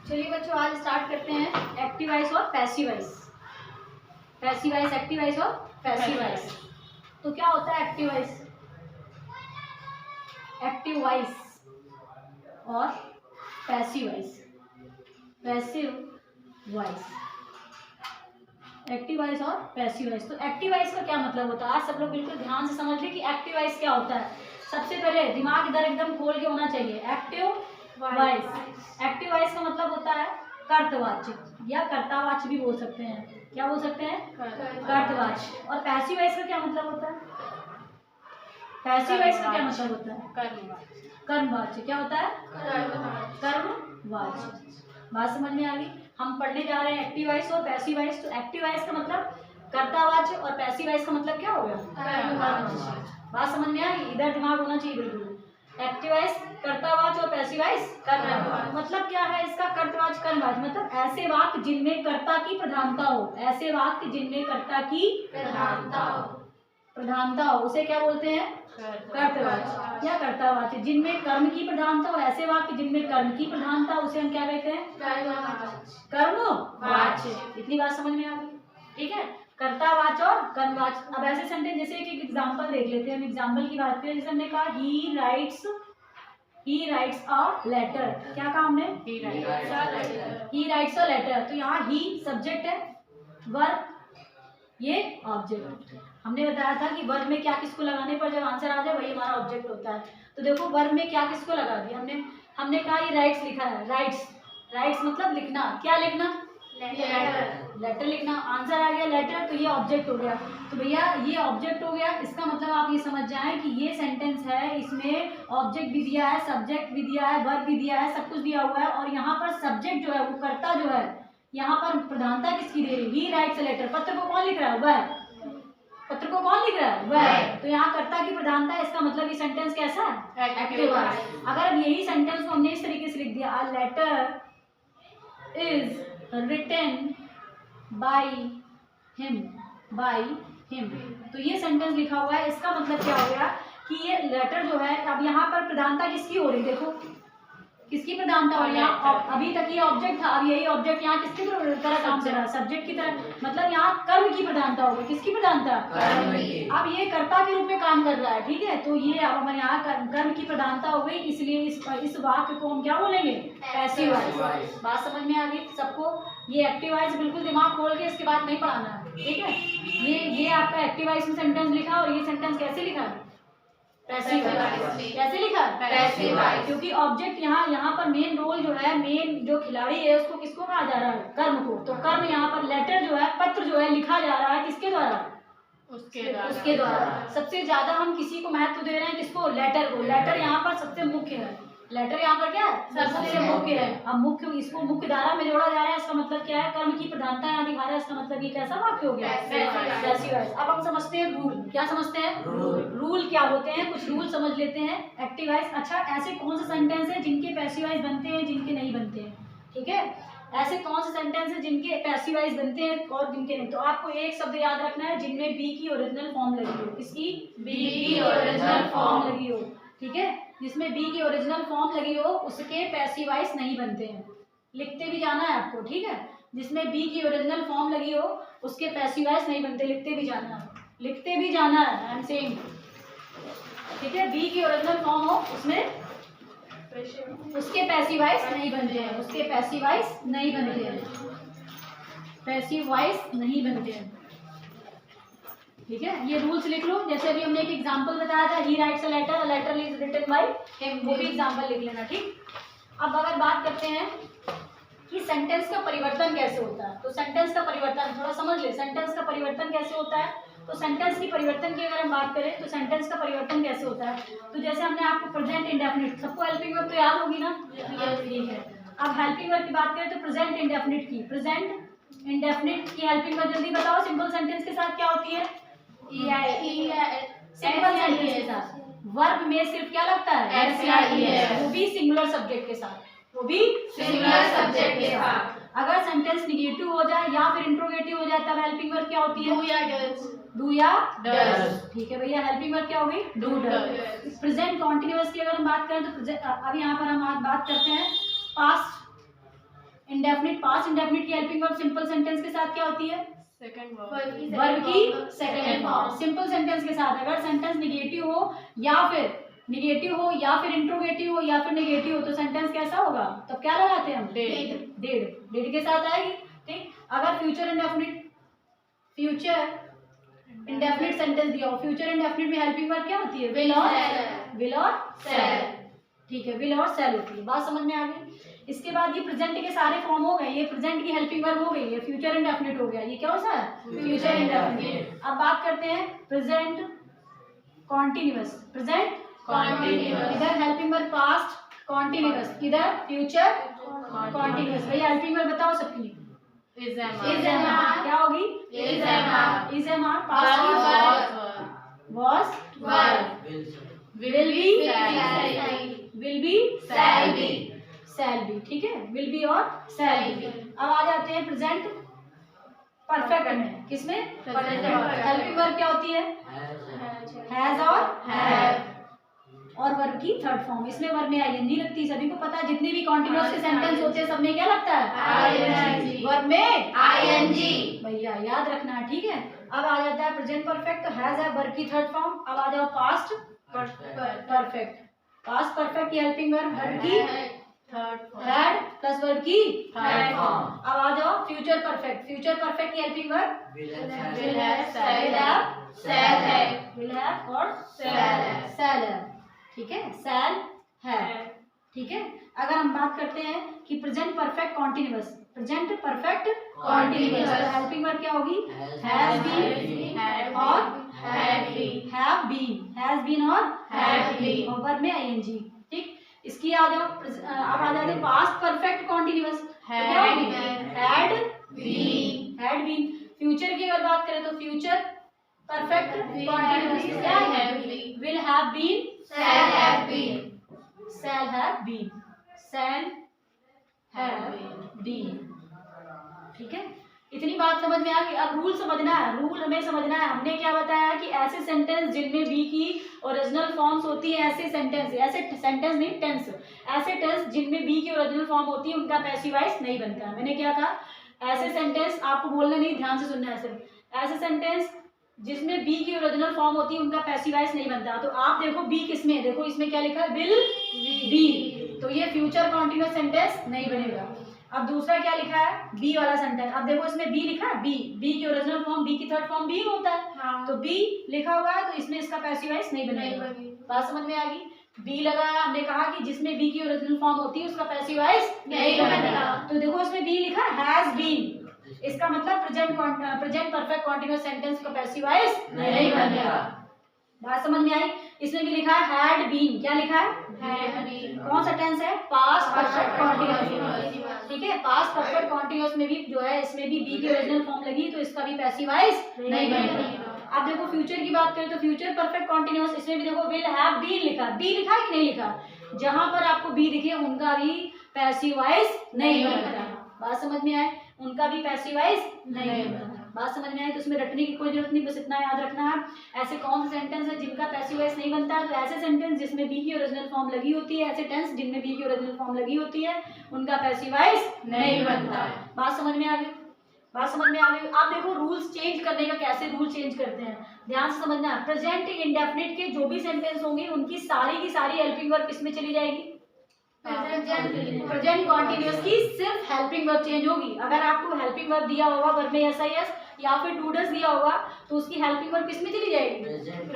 चलिए बच्चों, आज स्टार्ट करते हैं एक्टिव वॉइस और passive voice. Passive voice, active voice और पैसिव वॉइस। तो क्या होता है एक्टिव वॉइस? एक्टिव वॉइस और passive voice. Passive voice, active voice और पैसिव वॉइस। तो एक्टिव वॉइस का क्या मतलब होता है? आज सब लोग बिल्कुल ध्यान से समझ लें कि एक्टिव वॉइस क्या होता है। सबसे पहले दिमाग इधर एकदम खोल के होना चाहिए। एक्टिव वॉइस, एक्टिव वॉइस का मतलब होता है कर्तवाच्य या कर्तावाच्य भी बोल सकते हैं। क्या बोल सकते हैं? कर्तवाच्य। और पैसिव वॉइस का क्या मतलब होता है? पैसिव वॉइस का क्या मतलब होता है? कर्मवाच्य। क्या होता है? कर्मवाच्य। बात समझ में आ गई? हम पढ़ने जा रहे हैं एक्टिव वॉइस और पैसिव वॉइस। तो एक्टिव वॉइस का मतलब कर्तावाच्य और पैसिव वॉइस का मतलब क्या हो गया? कर्मवाच्य। बात समझ में आ गई? इधर दिमाग होना चाहिए बिल्कुल। एक्टिव वॉइस कर्तावाच्य और पैसिव वॉइस कर्मवाच्य। मतलब क्या है इसका? कर्तवाच्य कर्मवाच्य मतलब ऐसे वाक्य जिनमें कर्ता की प्रधानता हो। ऐसे वाक्य जिनमें कर्ता की प्रधानता हो उसे क्या बोलते हैं? कर्तवाच्य या कर्तावाच्य। जिनमें कर्म की प्रधानता हो, ऐसे वाक्य जिनमें कर्म की प्रधानता हो उसे हम क्या कहते हैं? कर्मवाच्य। इतनी बात समझ में आ गई? ठीक है, कर्तावाच्य और कर्मवाच्य। अब ऐसे सेंटेंस जैसे एक एग्जांपल देख लेते हैं। हम एग्जांपल की बात करें, जैसे हमने कहा ही राइट्स अ लेटर। क्या कहा हमने? He writes a letter. तो यहाँ ही सब्जेक्ट है, वर्ब ये ऑब्जेक्ट। हमने बताया था कि वर्ब में क्या किसको लगाने पर जब आंसर आ जाए वही हमारा ऑब्जेक्ट होता है। तो देखो वर्ब में क्या किसको लगा दिया हमने कहा ये राइट्स लिखा है। राइट्स मतलब लिखना। क्या लिखना? लेटर लिखना। आंसर आ गया लेटर, तो ये ऑब्जेक्ट हो गया। तो भैया ये ऑब्जेक्ट हो गया। इसका मतलब आप ये समझ जाएं कि ये सेंटेंस है, इसमें ऑब्जेक्ट भी दिया है, सब्जेक्ट भी दिया है, वर्ब भी दिया है, सब कुछ दिया हुआ है। और यहाँ पर सब्जेक्ट जो है वो कर्ता जो है, यहाँ पर प्रधानता किसकी दे रही? He writes a letter. पत्र को कौन लिख रहा है? वह। पत्र को कौन लिख रहा है? वह। तो यहाँ कर्ता की प्रधानता है। इसका मतलब ये सेंटेंस कैसा है? Active voice. अगर अब यही सेंटेंस को हमने इस तरीके से लिख दिया, a letter is written by him. तो ये सेंटेंस लिखा हुआ है। इसका मतलब क्या हो गया कि ये लेटर जो है, अब यहाँ पर प्रधानता किसकी हो रही? देखो किसकी प्रधानता हो रही है? अभी तक ये ऑब्जेक्ट था, अब यही ऑब्जेक्ट यहाँ किसकी तरह काम कर रहा है? सब्जेक्ट की तरह। मतलब यहाँ कर्म की प्रधानता होगी। किसकी प्रधानता? अब ये कर्ता के रूप में काम कर रहा है। ठीक है, तो ये अब हमारे यहाँ कर्म की प्रधानता हो गई, इसलिए इस वाक्य को हम क्या बोलेंगे? Passive voice. बात समझ में आ गई सबको? ये एक्टिव वॉइस बिल्कुल दिमाग खोल के इसके बाद नहीं पढ़ाना है। ठीक है, ये आपका एक्टिव वॉइस में सेंटेंस लिखा। और ये सेंटेंस कैसे लिखा है? Passive voice. कैसे लिखा? Passive voice. क्योंकि ऑब्जेक्ट यहाँ पर मेन रोल जो है, मेन जो खिलाड़ी है उसको किसको कहा जा रहा है? कर्म को। तो कर्म यहाँ पर लेटर जो है, पत्र जो है, लिखा जा रहा है किसके द्वारा? उसके द्वारा। सबसे ज्यादा हम किसी को महत्व दे रहे हैं, किसको? लेटर को। लेटर यहाँ पर सबसे मुख्य है। लेटर यहाँ पर क्या है? सबसे मुख्य है। अब मुख्य, इसको मुख्य धारा में जोड़ा जा रहा है। इसका मतलब क्या है? कर्म की प्रधानता यहाँ दिखा रहा है। इसका मतलब ये कैसा वाक्य हो गया? Passive voice. अब हम समझते हैं रूल। क्या समझते हैं? रूल क्या होते हैं? कुछ रूल समझ लेते हैं एक्टिव वॉइस। अच्छा, ऐसे कौन से सेंटेंस है जिनके पैसिव वॉइस बनते हैं, जिनके नहीं बनते हैं? ठीक है, ऐसे कौन से सेंटेंस है जिनके पैसिव वॉइस बनते हैं और जिनके नहीं? तो आपको एक शब्द याद रखना है, जिनमें बी की ओरिजिनल फॉर्म लगी हो। किसकी? बी की ओरिजिनल फॉर्म लगी हो। ठीक है, जिसमें बी की ओरिजिनल फॉर्म लगी हो उसके पैसिव वॉइस नहीं बनते हैं। लिखते भी जाना है आपको। ठीक है, जिसमें बी की ओरिजिनल फॉर्म लगी हो उसके पैसिव वॉइस नहीं बनते। लिखते भी जाना है। I am saying. ठीक है, बी की ओरिजिनल फॉर्म हो उसमें उसके पैसिव वॉइस नहीं बनते हैं। पैसिव वॉइस नहीं बनते हैं। ठीक है, ये रूल्स लिख लो। जैसे अभी हमने एक एग्जांपल बताया था, he writes a letter, a letter is written by him. वो भी एग्जांपल लिख लेना। ठीक, अब अगर बात करते हैं कि सेंटेंस का परिवर्तन कैसे होता है, तो सेंटेंस का परिवर्तन थोड़ा समझ ले। सेंटेंस का परिवर्तन कैसे होता है? तो सेंटेंस की परिवर्तन की अगर हम बात करें तो सेंटेंस का परिवर्तन कैसे होता है? तो जैसे हमने आपको प्रेजेंट इंडेफिनिट, सबको हेल्पिंग वर्ब तो याद होगी ना? ठीक है, अब हेल्पिंग वर्ब की बात करें तो प्रेजेंट इंडेफिनिट की हेल्पिंग वर्ब जल्दी बताओ। सिंपल सेंटेंस के साथ क्या होती है? सिंपल सेंटेंस के साथ वर्ब में सिर्फ क्या लगता है? वो भी सिंगुलर सब्जेक्ट के साथ। अगर सेंटेंस निगेटिव हो जाए या फिर इंट्रोगेटिव हो जाए तब हेल्पिंग वर्ब क्या होती है? डू या डज। ठीक है भैया, हेल्पिंग वर्ब क्या हो गई? Do does. प्रेजेंट कॉन्टिन्यूअस की अगर हम बात करें तो अब यहाँ पर हम बात करते हैं पास्ट इंडेफिनिट पास्ट इंडेफिनिट की हेल्पिंग वर्ब सिंपल सेंटेंस के साथ क्या होती है? सेकंड वर्ब की सेकंड फॉर्म। सिंपल सेंटेंस के साथ अगर सेंटेंस निगेटिव हो या फिर इंट्रोगेटिव हो या फिर नेगेटिव हो तो सेंटेंस कैसा होगा? तब क्या लगाते हैं हम? डेड के साथ आएगी। ठीक, अगर फ्यूचर इंडेफिनिट सेंटेंस दिया हो, फ्यूचर इंडेफिनिट में हेल्पिंग वर्ब क्या होती है? विल और शैल। ठीक है, विल और शैल होती है। बात समझ में आ गई? इसके बाद ये प्रेजेंट के सारे फॉर्म हो गए, ये प्रेजेंट की हेल्पिंग वर्ब हो गई, ये फ्यूचर इंडेफिनिट हो गया, ये क्या सा है? Future indefinite. अब बात करते हैं प्रेजेंट कॉन्टिन्यूअस। इधर हेल्पिंग वर्ब पास्ट कॉन्टिन्यूअस, इधर फ्यूचर कॉन्टिन्यूअस। भैया हेल्पिंग वर्ब बताओ सबकी। इज क्या होगी? Is am are past was will be shall be। ठीक है, will be और shall be। अब आ जाते हैं प्रेजेंट परफेक्ट में। किसमें? हेल्पिंग वर्ब क्या होती है? हैज और हैव, और वर्ब की थर्ड फॉर्म। इसमें वर्ब में आईएनजी लगती है, सभी को पता है। जितने भी कॉन्टिन्यूअस के सेंटेंस होते हैं सब में क्या लगता है? आईएनजी। वर्ब में आईएनजी, भैया याद रखना है। ठीक है, अब आ जाता है प्रेजेंट परफेक्ट, तो हैज है वर्ब की थर्ड फॉर्म। अब आ जाओ पास्ट परफेक्ट। पास्ट परफेक्ट की हेल्पिंग वर्ब की थर्ड प्लस वर्ब की थर्ड फॉर्म। अब आ जाओ फ्यूचर परफेक्ट की हेल्पिंग वर्ब विल हैव और शैल है। ठीक है, शैल है। ठीक है, अगर हम बात करते हैं कि present perfect continuous helping verb क्या होगी? हैज बीन और हैव बीन और वर्ब में आईएनजी। ठीक, इसकी आ जाओ। अब आ जाते past perfect continuous, had been. Future की अगर बात करें तो फ्यूचर परफेक्ट कॉन्टिन्यूअस क्या है? Will have been, shall have been. ठीक है, इतनी बात समझ में आ गई। अब रूल समझना है, रूल हमें समझना है। हमने क्या बताया कि ऐसे सेंटेंस जिनमें बी की ओरिजिनल फॉर्म्स होती है, ऐसे सेंटेंस नहीं टेंस, ऐसे टेंस जिनमें बी की ओरिजिनल फॉर्म होती है उनका पैसिव वॉइस नहीं बनता है। मैंने क्या कहा? ऐसे सेंटेंस आपको बोलना नहीं, ध्यान से सुनना है सिर्फ। ऐसे सेंटेंस जिसमें बी की ओरिजिनल फॉर्म होती है उनका पैसिव वॉइस नहीं बनता। तो आप देखो बी किसमें, देखो इसमें क्या लिखा है? विल बी, तो ये फ्यूचर कॉन्टिन्यूअस सेंटेंस नहीं बनेगा। अब दूसरा क्या लिखा है? बी वाला सेंटेंस। अब देखो इसमें बी लिखा है, बी की ओरिजिनल फॉर्म, बी की थर्ड फॉर्म बी होता है। तो बी लिखा हुआ है तो इसमें इसका पैसिव वॉइस नहीं बनेगा। बात समझ में आ गई? बी लगाया, हमने कहा कि जिसमें बी की ओरिजिनल फॉर्म होती है उसका पैसिव वॉइस नहीं बनेगा। तो देखो इसमें बी लिखा हैज बीन, इसका मतलब प्रेजेंट परफेक्ट कॉन्टिन्यूअस सेंटेंस का पैसिव वॉइस नहीं बनेगा। बात समझ में आई? इसमें भी लिखा है हैड बीन। क्या लिखा है? कौन सा टेंस है? Past perfect continuous. ठीक है, पास्ट परफेक्ट कॉन्टिन्यूअस में भी जो है इसमें भी बी की ओरिजिनल फॉर्म लगी तो इसका भी पैसिव वॉइस नहीं बनेगा। अब देखो फ्यूचर की बात करें तो फ्यूचर परफेक्ट कॉन्टिन्यूअस, इसमें भी देखो विल हैव बीन लिखा, बी लिखा है कि नहीं लिखा? जहां पर आपको बी दिखे उनका भी पैसिव वॉइस नहीं बनता। बात समझ में आए? उनका भी पैसिव वॉइस नहीं बनता। बात समझ में आए? तो उसमें रटने की कोई जरूरत नहीं, बस इतना याद रखना है। ऐसे कौन से सेंटेंस है जिनका पैसिव वॉइस नहीं बनता? तो ऐसे सेंटेंस जिसमें बी की ओरिजिनल फॉर्म लगी होती है, ऐसे टेंस जिनमें बी की ओरिजिनल फॉर्म लगी होती है उनका पैसिव वॉइस नहीं बनता। बात समझ में आ गई? बात समझ में आ गई? आप देखो रूल्स चेंज करने का, कैसे रूल चेंज करते हैं ध्यान से समझना। प्रेजेंट इंडेफिनिट के जो भी सेंटेंस होंगे उनकी सारी की सारी हेल्पिंग वर्ब किसमें चली जाएगी? प्रेजेंट कॉन्टिन्यूअस की सिर्फ हेल्पिंग वर्ब चेंज होगी। अगर आपको हेल्पिंग वर्ब दिया होगा वर्ब में एस आई एस या फिर टू डज दिया होगा तो उसकी हेल्पिंग वर्ब किसमें चली जाएगी?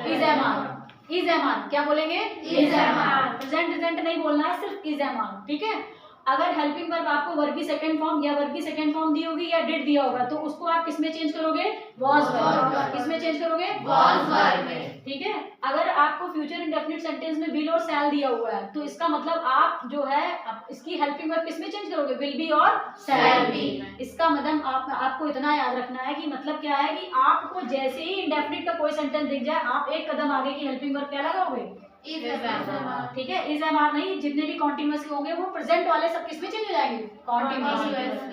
Is am are. क्या बोलेंगे? Is am are. प्रेजेंट नहीं बोलना है, सिर्फ इज एम आर। ठीक है, अगर हेल्पिंग वर्ब आपको वर्ब की सेकंड फॉर्म या वर्ब की सेकंड फॉर्म दी होगी या डिड दिया होगा तो उसको आप किसमें चेंज करोगे? Was verb. किसमें चेंज करोगे? वाज वर्ब में। ठीक है, अगर आपको फ्यूचर इंडेफिनिट सेंटेंस में विल और शैल दिया हुआ है तो इसका मतलब आप जो है इसकी हेल्पिंग वर्ब किसमें चेंज करोगे? विल बी और शैल बी। इसका मतलब आपको इतना याद रखना है कि मतलब क्या है कि आपको जैसे ही इंडेफिनिट का कोई सेंटेंस दिख जाए आप एक कदम आगे की हेल्पिंग वर्ब क्या लगाओगे? Is am are. ठीक है, इज एम आर नहीं, जितने भी कॉन्टिन्यूअस के होंगे वो प्रेजेंट वाले सब किसमें चेंज हो जाएंगे? कॉन्टिन्यूअस।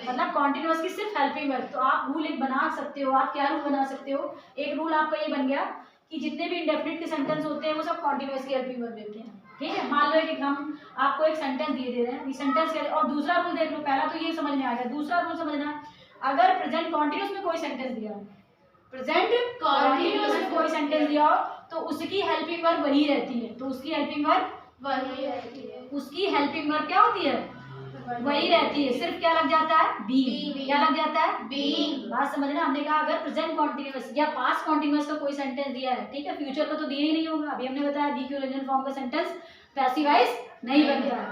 मतलब कॉन्टिन्यूअस की सिर्फ हेल्पिंग वर्ब। तो आप रूल एक बना सकते हो। आप क्या रूल बना सकते हो? एक रूल आपका ये बन गया कि जितने भी इंडेफिनिट के सेंटेंस होते हैं वो सब कॉन्टिन्यूअस की हेल्पिंग वर्ब देते हैं। ठीक है। मान लो कि हम आपको एक सेंटेंस दिए दे रहे हैं, ये सेंटेंस के और दूसरा रूल देख लो। पहला तो ये समझ में आ गया, दूसरा रूल समझना, अगर प्रेजेंट कॉन्टिन्यूअस में कोई सेंटेंस दिया हो, प्रेजेंट कॉन्टिन्यूअस में कोई सेंटेंस दिया हो तो उसकी हेल्पिंग वर्ब वही रहती है, तो उसकी हेल्पिंग वर्ब वही रहती है, उसकी हेल्पिंग वर्ब क्या होती है, वही रहती है, सिर्फ क्या लग जाता है, बीइंग। क्या लग जाता है, बीइंग। बात समझना, हमने कहा अगर प्रेजेंट कॉन्टिन्यूअस या पास्ट कॉन्टिन्यूअस का कोई सेंटेंस दिया है, ठीक है, फ्यूचर का तो दिया ही नहीं होगा, अभी हमने बताया बी के ओरिजिनल फॉर्म का सेंटेंस पैसिव वॉइस नहीं बनता है,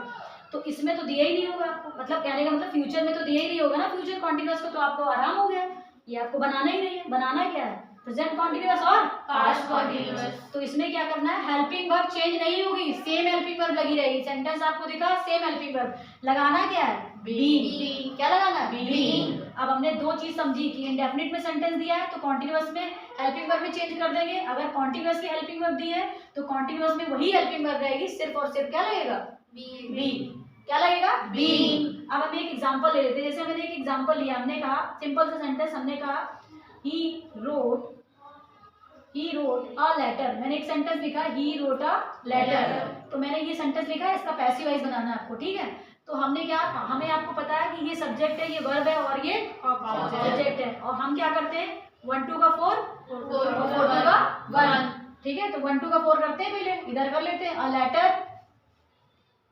तो इसमें तो दिया ही नहीं होगा आपको, मतलब कहने का मतलब फ्यूचर में तो दिया ही नहीं होगा ना फ्यूचर कॉन्टिन्यूअस का, तो आपको आराम हो गया, ये आपको बनाना ही नहीं है। बनाना क्या है, प्रेजेंट कॉन्टिन्यूअस और पास्ट कॉन्टिन्यूअस। तो इसमें क्या करना है, हेल्पिंग वर्ब चेंज नहीं होगी, सेम हेल्पिंग वर्ब लगी रहेगी। सेंटेंस आपको दिखा, सेम हेल्पिंग वर्ब, लगाना क्या है, बीइंग। क्या लगाना है, बीइंग। अब हमने दो चीज समझी कि इंडेफिनिट में सेंटेंस दिया है तो कॉन्टिन्यूअस में हेल्पिंग वर्ब भी चेंज कर देंगे, अगर कॉन्टिन्यूअस की हेल्पिंग वर्ब दी है तो कॉन्टिन्यूअस में वही हेल्पिंग वर्ब रहेगी, सिर्फ और सिर्फ क्या लगेगा, बीइंग। क्या लगेगा, बीइंग। अब हम एक एग्जांपल ले लेते हैं, जैसे मैंने एक एग्जांपल लिया, हमने कहा सिंपल सा सेंटेंस, हमने कहा ही रोट अ लेटर, मैंने एक सेंटेंस लिखा ही रोट अ लेटर, तो मैंने ये सेंटेंस लिखा है, इसका पैसिव वॉइस बनाना है आपको, ठीक है। तो हमने क्या, हमें आपको पता है कि ये सब्जेक्ट है, ये वर्ब है और ये ऑब्जेक्ट है, और हम क्या करते हैं 1 2 का 4 4 2 का 1, ठीक है। तो 1 2 का 4 करते हैं, पहले इधर कर लेते हैं, अ लेटर,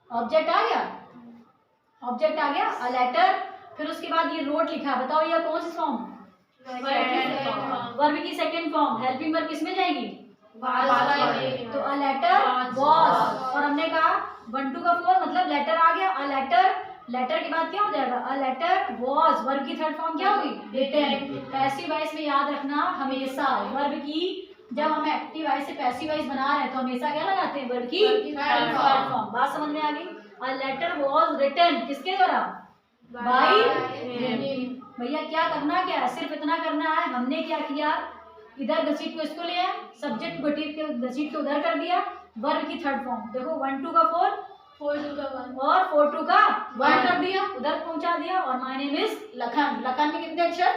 ऑब्जेक्ट आ गया, ऑब्जेक्ट आ गया अ लेटर, फिर उसके बाद ये रोट लिखा, बताओ ये कौन सी फॉर्म, वर्ब की सेकंड फॉर्म, हेल्पिंग वर्ब किसमें जाएगी, तो अ लेटर वाज, और हमने कहा 1 2 का 4 मतलब लेटर आ गया, अ लेटर, लेटर के बाद क्या हो जाएगा, अ लेटर वाज, वर्ब की थर्ड फॉर्म क्या होगी, रिटन। पैसिव वॉइस में याद रखना हमेशा वर्ब की, जब हम एक्टिव वॉइस से पैसिव वॉइस बना रहे हैं तो हमेशा क्या लगाते हैं, वर्ब की थर्ड फॉर्म। बात समझ में आ गई। अ लेटर वाज रिटन किसके द्वारा, बाय हिम। भैया क्या करना, क्या है, सिर्फ इतना करना है, हमने क्या किया, इधर घसीट को इसको ले आया, सब्जेक्ट को घसीट के उधर कर दिया, वर्ब की थर्ड फॉर्म देखो 1 2 का 4 4 2 का 1 और 4 2 का 1 कर दिया, उधर पहुंचा दिया, और my name is Lakhan, Lakhan में कितने अक्षर,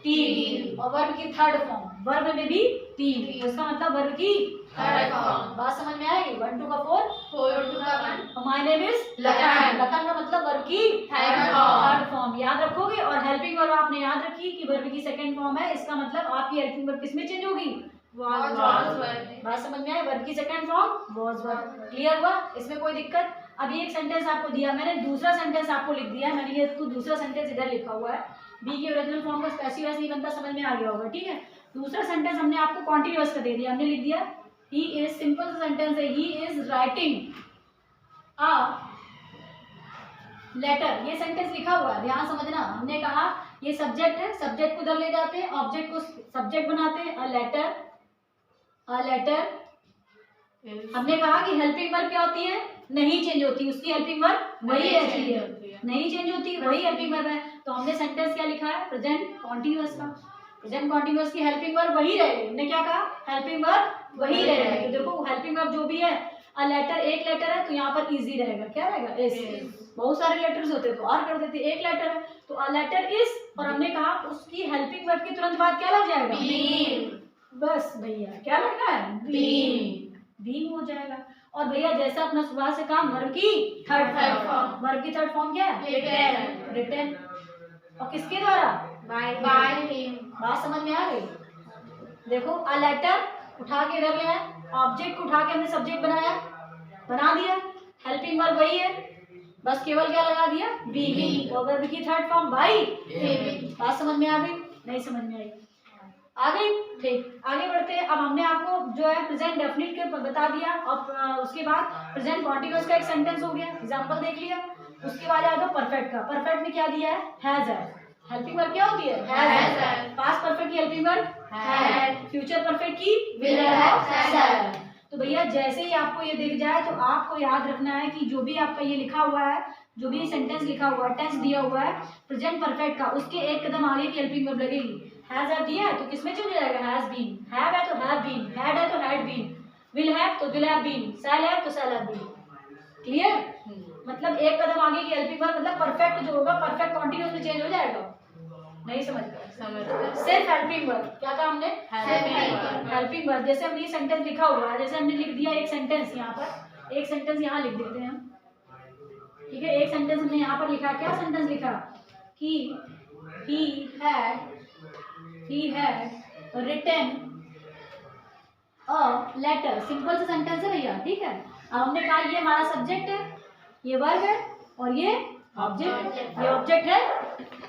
3, और वर्ब की थर्ड फॉर्म, वर्ब में भी 3, इसका मतलब वर्ब की थर्ड फॉर्म। बात समझ में आएगी, 1 2 का 4 4 2 का 1, और my name is Lakhan, Lakhan का मतलब वर्ब की थर्ड फॉर्म, याद रखोगे। और हेल्पिंग वर्ब आपने याद रखी कि वर्ब की सेकंड फॉर्म है, इसका मतलब आपकी हेल्पिंग वर्ब किसमें चेंज होगी, वाज वर्ब। बात समझ में आई, वर्ब की second form was verb. Clear हुआ, इसमें कोई दिक्कत। अभी एक सेंटेंस आपको दिया, मैंने दूसरा सेंटेंस आपको लिख दिया, मैंने ये तो दूसरा सेंटेंस इधर लिखा हुआ है, बी के ओरिजिनल फॉर्म का पैसिव वॉइस नहीं बनता, समझ में आ गया होगा, ठीक है। दूसरा सेंटेंस हमने आपको कॉन्टिन्यूअस का दे दिया, हमने लिख दिया ही इज, सिंपल सा सेंटेंस है, he is writing a letter, ये सेंटेंस लिखा हुआ है, ध्यान समझना। हमने कहा ये सब्जेक्ट है, सब्जेक्ट को उधर ले जाते हैं, ऑब्जेक्ट को सब्जेक्ट बनाते हैं, अ लेटर, अ लेटर। हमने कहा कि हेल्पिंग वर्ब क्या होती है, नहीं चेंज होती, उसकी हेल्पिंग वर्ब वही रहती है, नहीं चेंज होती, वही हेल्पिंग वर्ब है। तो हमने सेंटेंस क्या लिखा है, प्रेजेंट कॉन्टिन्यूअस का, प्रेजेंट कॉन्टिन्यूअस की हेल्पिंग वर्ब वही रहेगी, हमने क्या कहा, हेल्पिंग वर्ब वही रहेगी। तो देखो हेल्पिंग वर्ब जो भी है, अ लेटर एक लेटर है तो यहाँ पर इजी रहेगा, क्या रहेगा, इज। बहुत सारे लेटर्स होते तो आर कर देते, एक लेटर है तो अ लेटर इज, और हमने कहा उसकी हेल्पिंग वर्ब के तुरंत बाद क्या लग जाएगा, बीइंग। बस भैया क्या लगना है, बीइंग, बीइंग हो जाएगा। और भैया जैसा अपना सुबह से काम, वर्ब की थर्ड फॉर्म, वर्ब की थर्ड फॉर्म क्या है, रिटन, रिटन, और किसके द्वारा, बाय हिम। बात समझ में आ गई। देखो अ लेटर उठा के इधर ले आए, ऑब्जेक्ट को उठा के हमने सब्जेक्ट बना दिया, हेल्पिंग वर्ब वही है, बस केवल क्या लगा दिया, बीइंग, और वर्ब की थर्ड फॉर्म बाय हिम। बात समझ में आ गई, नहीं समझ में आई, आ गई, ठीक। आगे बढ़ते हैं। अब हमने आपको जो है प्रेजेंट डेफिनिट के बता दिया, और उसके बाद प्रेजेंट कॉन्टिन्यूअस का एक सेंटेंस हो गया, एग्जांपल देख लिया। उसके बाद आ जाओ परफेक्ट का, परफेक्ट में क्या दिया है, हैज है, हेल्पिंग वर्ब क्या होती है, हैज है, पास्ट परफेक्ट की helping verb had, future perfect की विल हैव, शैल। तो भैया जैसे ही आपको ये दिख जाए तो आपको याद रखना है कि जो भी आपका ये लिखा हुआ है, जो भी सेंटेंस लिखा हुआ है, टेंस दिया हुआ है प्रेजेंट परफेक्ट का, उसके एक कदम आगे की हेल्पिंग वर्ब लगेगी। हैज हैव दिया है तो किसमें चले जाएगा, हैज बीन, हैव है तो हैव बीन, हैड है तो हैड बीन, विल हैव तो will have been, shall have तो शैल हैव बीन। क्लियर, मतलब एक कदम आगे की हेल्पिंग वर्ब, मतलब परफेक्ट जो होगा परफेक्ट कॉन्टिन्यूअस में चेंज हो जाएगा, नहीं समझ सिर्फ हेल्पिंग वर्ब, क्या कहा हमने, हेल्पिंग वर्ब। जैसे हमने ये सेंटेंस लिखा हुआ है, जैसे हमने लिख दिया एक सेंटेंस यहाँ पर, एक सेंटेंस यहाँ लिख देते हैं हम, ठीक है। एक सेंटेंस हमने यहाँ पर लिखा, क्या सेंटेंस लिखा कि he had written a letter, simple सा सेंटेंस है भैया, ठीक है। अब हमने कहा ये हमारा सब्जेक्ट है, ये वर्ब है और ये ऑब्जेक्ट है। ये ऑब्जेक्ट है,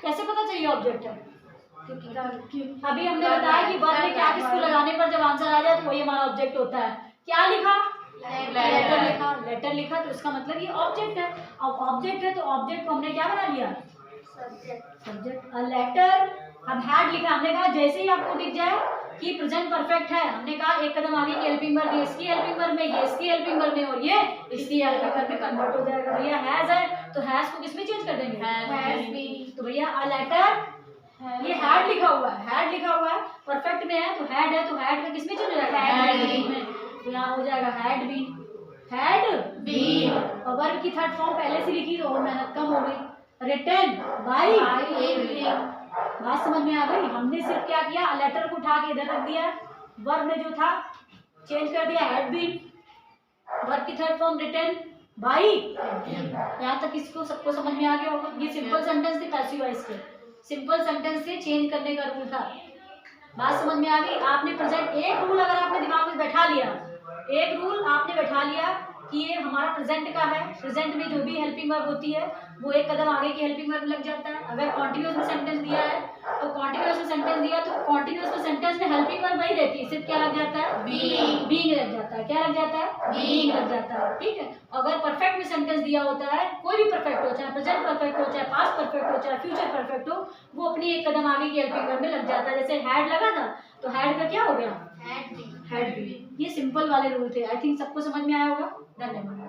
कैसे पता चलिए ऑब्जेक्ट है? अभी हमने बताया कि वर्ब में क्या किसको लगाने पर जब आंसर आ जाए तो वही हमारा ऑब्जेक्ट होता है। क्या लिखा? लेटर लिखा। लेटर लिखा तो इसका मतलब ये ऑब्जेक्ट है। अब ऑब्जेक्ट है तो ऑब्जेक्ट को हमने क्या बना लिया? सब्जेक्ट। अ लेटर, अब हैड लिखा, हमने कहा जैसे ही आपको दिख जाए कि प्रेजेंट परफेक्ट है, हमने कहा एक कदम आगे की हेल्पिंग वर्ब, ये इसकी हेल्पिंग वर्ब में, ये इसकी हेल्पिंग वर्ब में और ये इसकी हेल्पिंग वर्ब में कन्वर्ट हो जाएगा। भैया हैज है तो हैज को किसमें चेंज कर देंगे? Has been. तो भैया अ लेटर, ये हैड लिखा हुआ है, हैड लिखा हुआ है, परफेक्ट में है तो हैड का किसमें चेंज हो जाएगा? हैड बीन में। तो यहाँ हो जाएगा हैड बीन, हैड बीन। और वर्ब की थर्ड फॉर्म पहले से लिखी तो और मेहनत कम हो गई। Written by everything. बात समझ में आ गई? हमने सिर्फ क्या किया, लेटर को उठा के इधर रख दिया, वर्ब में जो था चेंज कर दिया हैड बीन, वर्ब की थर्ड फॉर्म रिटन बाय। यहाँ तक इसको सबको समझ में आ गया होगा। ये सिंपल सेंटेंस थे पैसिव वॉइस के, सिंपल सेंटेंस से चेंज करने का रूल था। बात समझ में आ गई? आपने प्रेजेंट, एक रूल अगर आपने दिमाग में बैठा लिया, एक रूल आपने बैठा लिया कि ये हमारा प्रेजेंट का है, प्रेजेंट में जो भी हेल्पिंग वर्ब होती है वो एक कदम आगे की हेल्पिंग वर्ब लग जाता है। अगर कॉन्टिन्यूअस में सेंटेंस दिया है तो कॉन्टिन्यूअस में सेंटेंस दिया तो कॉन्टिन्यूअस में सेंटेंस में हेल्पिंग वर्ब वही रहती है, सिर्फ क्या लग जाता है? बीइंग लग जाता है। क्या लग जाता है? बीइंग लग जाता है, ठीक है। अगर परफेक्ट में सेंटेंस दिया होता है, कोई भी परफेक्ट हो, चाहे प्रेजेंट परफेक्ट हो, चाहे पास्ट परफेक्ट हो, चाहे फ्यूचर परफेक्ट हो, वो अपनी एक कदम आगे की हेल्पिंग वर्ब में लग जाता है। जैसे हैड लगा था तो हैड का क्या हो गया? Had been. ये सिंपल वाले रूल थे। आई थिंक सबको समझ में आया होगा। धन्यवाद।